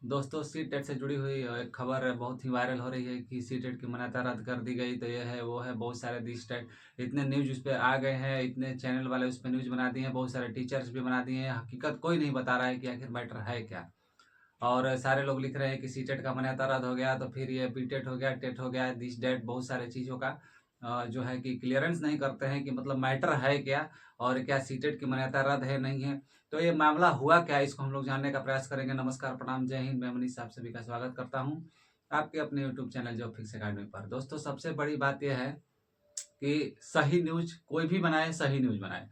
दोस्तों सीटेट से जुड़ी हुई एक खबर बहुत ही वायरल हो रही है कि सीटेट की मान्यता रद्द कर दी गई। तो ये है वो है, बहुत सारे दिस टाइप इतने न्यूज उस पर आ गए हैं, इतने चैनल वाले उस पर न्यूज बना दिए हैं, बहुत सारे टीचर्स भी बना दिए हैं। हकीकत कोई नहीं बता रहा है कि आखिर मैटर है क्या। और सारे लोग लिख रहे हैं कि सीटेट का मान्यता रद्द हो गया, तो फिर ये बीटेट हो गया, टेट हो गया, दिस डेट, बहुत सारे चीज़ों का जो है कि क्लियरेंस नहीं करते हैं कि मतलब मैटर है क्या और क्या सीटेट की मान्यता रद्द है नहीं है। तो ये मामला हुआ क्या, इसको हम लोग जानने का प्रयास करेंगे। नमस्कार, प्रणाम, जय हिंद। मैं मनीष, आप सभी का स्वागत करता हूँ आपके अपने YouTube channel job fix academy पर। दोस्तों, सबसे बड़ी बात यह है कि सही न्यूज कोई भी बनाए, सही न्यूज बनाए,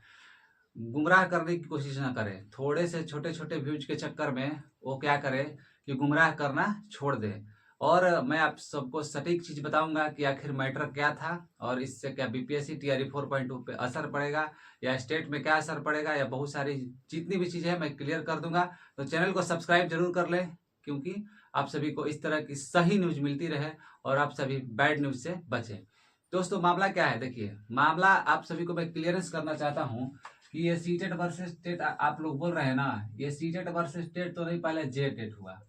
गुमराह करने की कोशिश ना करे। थोड़े से छोटे छोटे व्यूज के चक्कर में वो क्या करे कि गुमराह करना छोड़ दे। और मैं आप सबको सटीक चीज बताऊंगा कि आखिर मैटर क्या था और इससे क्या बीपीएससी टीआरई 4.2 पे असर पड़ेगा या स्टेट में क्या असर पड़ेगा, या बहुत सारी जितनी भी चीजें हैं मैं क्लियर कर दूंगा। तो चैनल को सब्सक्राइब जरूर कर ले, क्योंकि आप सभी को इस तरह की सही न्यूज मिलती रहे और आप सभी बैड न्यूज से बचे। दोस्तों, मामला क्या है, देखिए मामला आप सभी को मैं क्लियरेंस करना चाहता हूँ कि ये सीटेट वर्सेस टेट आप लोग बोल रहे हैं ना, ये सीटेट वर्सेस टेट तो नहीं, पहले जेटेट हुआ।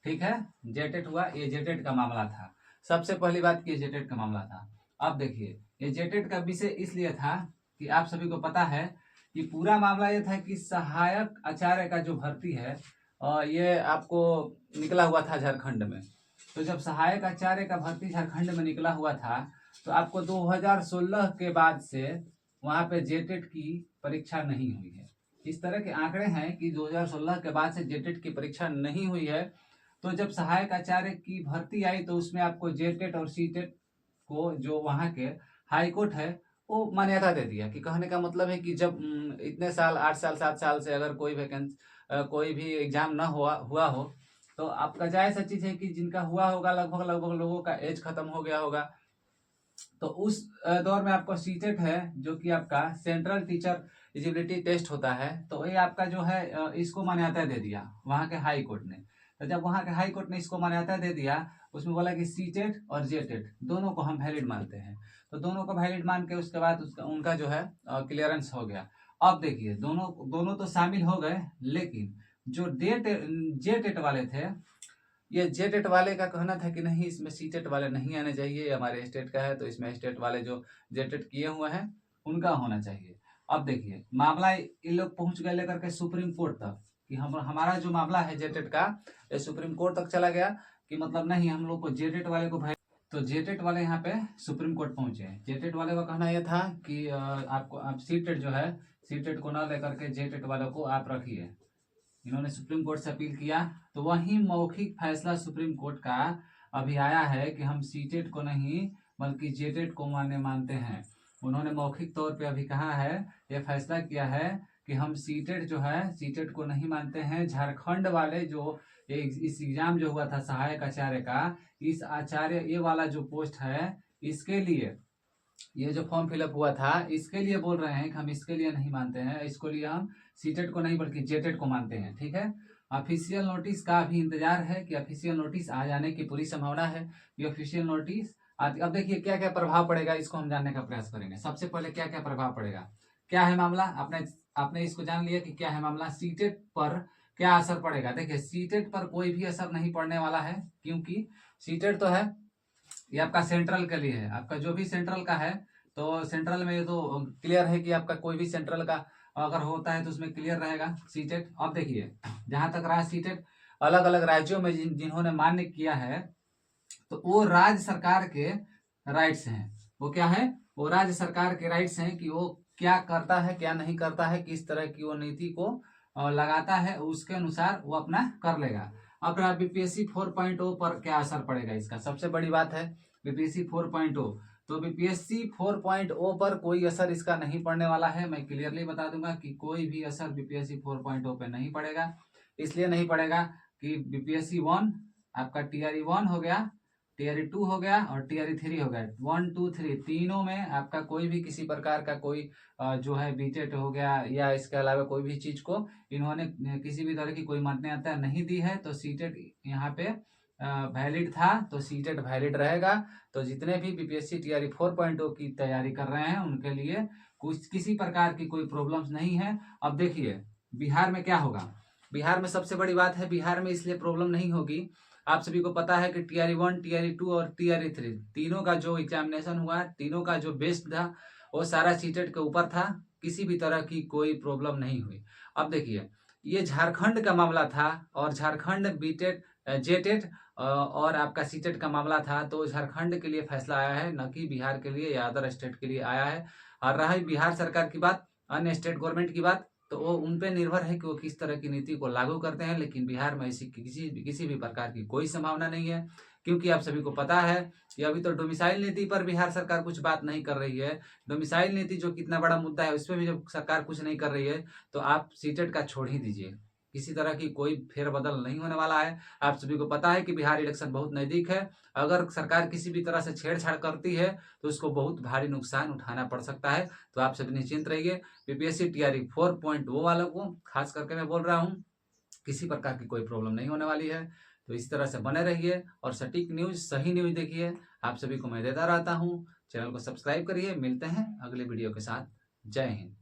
ठीक है, जेटेट हुआ, ये जेटेट का मामला था। सबसे पहली बात कि जेटेट का मामला था। अब देखिए, ये जेटेट का विषय इसलिए था कि आप सभी को पता है कि पूरा मामला ये था कि सहायक आचार्य का जो भर्ती है ये आपको निकला हुआ था झारखंड में। तो जब सहायक आचार्य का भर्ती झारखंड में निकला हुआ था, तो आपको 2016 के बाद से वहां पे जेटेट की परीक्षा नहीं हुई है। इस तरह के आंकड़े हैं कि 2016 के बाद से जेटेट की परीक्षा नहीं हुई है। तो जब सहायक आचार्य की भर्ती आई तो उसमें आपको जेटेट और सीटेट को, जो वहां के हाई कोर्ट है, वो मान्यता दे दिया। कि कहने का मतलब है कि जब इतने साल, 8 साल 7 साल से अगर कोई वैकेंसी कोई भी एग्जाम ना हुआ हो, तो आपका जायज सा चीज है कि जिनका हुआ होगा लगभग लगभग लोगों का एज खत्म हो गया होगा। तो उस दौर में आपका सीटेट है, जो कि आपका सेंट्रल टीचर एलिजिबिलिटी टेस्ट होता है, तो ये आपका जो है इसको मान्यता दे दिया वहां के हाई कोर्ट ने। तो जब वहां के हाई कोर्ट ने इसको मान्यता दे दिया, उसमें बोला कि सीटेट और जेटेट दोनों को हम वैलिड मानते हैं। तो दोनों को वैलिड मान के उसके बाद उनका जो है क्लियरेंस हो गया। अब देखिए, दोनों दोनों तो शामिल हो गए, लेकिन जो जेटेट वाले थे, ये जेटेट वाले का कहना था कि नहीं, इसमें सीटेट वाले नहीं आने चाहिए, ये हमारे स्टेट का है, तो इसमें स्टेट वाले जो जेटेट किए हुए हैं उनका होना चाहिए। अब देखिए, मामला ये लोग पहुंच गए लेकर के सुप्रीम कोर्ट तक कि हमारा जो मामला है जेटेट का, ये सुप्रीम कोर्ट तक चला गया कि मतलब नहीं, हम लोग को जेटेट वाले को भाई। तो जेटेट वाले यहाँ पे सुप्रीम कोर्ट पहुंचे। जेटेट वाले का कहना यह था कि आपको आप सीटेट जो है, सीटेट को ना लेकर के जेटेट वालों को आप रखिए। इन्होंने सुप्रीम कोर्ट से अपील किया, तो वही मौखिक फैसला सुप्रीम कोर्ट का अभी आया है कि हम सीटेट को नहीं बल्कि जेटेट को मानते हैं। उन्होंने मौखिक तौर पे अभी कहा है, यह फैसला किया है कि हम सीटेट जो है, सीटेट को नहीं मानते हैं। झारखंड वाले जो इस एग्जाम जो हुआ था सहायक आचार्य का, इस आचार्य ये वाला जो पोस्ट है, इसके लिए ये जो फॉर्म फिलअप हुआ था, इसके लिए बोल रहे हैं कि हम इसके लिए नहीं मानते हैं, इसको लिए हम सीटेट को नहीं बल्कि जेटेट को मानते हैं। ठीक है, ऑफिशियल नोटिस का भी इंतजार है कि ऑफिशियल नोटिस आ जाने की पूरी संभावना है। ये ऑफिशियल नोटिस अब देखिए क्या क्या प्रभाव पड़ेगा, इसको हम जानने का प्रयास करेंगे। सबसे पहले क्या क्या प्रभाव पड़ेगा, क्या है मामला, आपने आपने इसको जान लिया कि क्या है मामला। सीटेट पर क्या असर पड़ेगा, देखिए सीटेट पर कोई भी असर नहीं पड़ने वाला है, क्योंकि सीटेट तो है ये आपका सेंट्रल के लिए है। आपका जो भी सेंट्रल का है, तो सेंट्रल में ये तो क्लियर है कि आपका कोई भी सेंट्रल का अगर होता है तो उसमें क्लियर रहेगा सीटेट। अब देखिए, जहां तक रहा सीटेट, अलग अलग राज्यों में जिन्होंने मान्य किया है, तो वो राज्य सरकार के राइट्स हैं। वो क्या है, वो राज्य सरकार के राइट्स हैं कि वो क्या करता है क्या नहीं करता है, किस तरह की वो नीति को लगाता है, उसके अनुसार वो अपना कर लेगा। अब बीपीएससी 4.0 पर क्या असर पड़ेगा, इसका सबसे बड़ी बात है बीपीएससी 4.0। तो बीपीएससी 4.0 पर कोई असर इसका नहीं पड़ने वाला है। मैं क्लियरली बता दूंगा कि कोई भी असर बीपीएससी 4.0 पे नहीं पड़ेगा। इसलिए नहीं पड़ेगा कि बीपीएससी 1 आपका टीआरई 1 हो गया, टीआरई 2 हो गया और टीआरई 3 हो गया। 1 2 3 तीनों में आपका कोई भी किसी प्रकार का कोई जो है बीटेट हो गया या इसके अलावा कोई भी चीज को इन्होंने किसी भी तरह की कोई मान्यता नहीं दी है। तो सीटेट यहाँ पे वैलिड था, तो सीटेट वैलिड रहेगा। तो जितने भी बीपीएससी टीआरई 4.0 की तैयारी कर रहे हैं उनके लिए कुछ किसी प्रकार की कोई प्रॉब्लम्स नहीं है। अब देखिए बिहार में क्या होगा, बिहार में सबसे बड़ी बात है, बिहार में इसलिए प्रॉब्लम नहीं होगी, आप सभी को पता है कि टीआरई 1, टीआरई 2 और टीआरई 3 तीनों का जो एग्जामिनेशन हुआ, तीनों का जो बेस्ड था वो सारा सीटेट के ऊपर था, किसी भी तरह की कोई प्रॉब्लम नहीं हुई। अब देखिए, ये झारखंड का मामला था और झारखंड बीटेट जेटेट और आपका सीटेट का मामला था, तो झारखंड के लिए फैसला आया है, न कि बिहार के लिए या अदर स्टेट के लिए आया है। और रही बिहार सरकार की बात, अन्य स्टेट गवर्नमेंट की बात, तो वो उन पे निर्भर है कि वो किस तरह की नीति को लागू करते हैं, लेकिन बिहार में ऐसी किसी भी प्रकार की कोई संभावना नहीं है, क्योंकि आप सभी को पता है कि अभी तो डोमिसाइल नीति पर बिहार सरकार कुछ बात नहीं कर रही है। डोमिसाइल नीति जो कितना बड़ा मुद्दा है, उसमें भी जब सरकार कुछ नहीं कर रही है, तो आप सीटेट का छोड़ ही दीजिए, किसी तरह की कोई फेरबदल नहीं होने वाला है। आप सभी को पता है कि बिहार इलेक्शन बहुत नज़दीक है, अगर सरकार किसी भी तरह से छेड़छाड़ करती है तो उसको बहुत भारी नुकसान उठाना पड़ सकता है। तो आप सभी निश्चिंत रहिए, बीपीएससी टीआरई 4.0 वालों को खास करके मैं बोल रहा हूँ, किसी प्रकार की कोई प्रॉब्लम नहीं होने वाली है। तो इस तरह से बने रहिए और सटीक न्यूज़, सही न्यूज़ देखिए। आप सभी को मैं देता रहता हूँ। चैनल को सब्सक्राइब करिए। मिलते हैं अगले वीडियो के साथ। जय हिंद।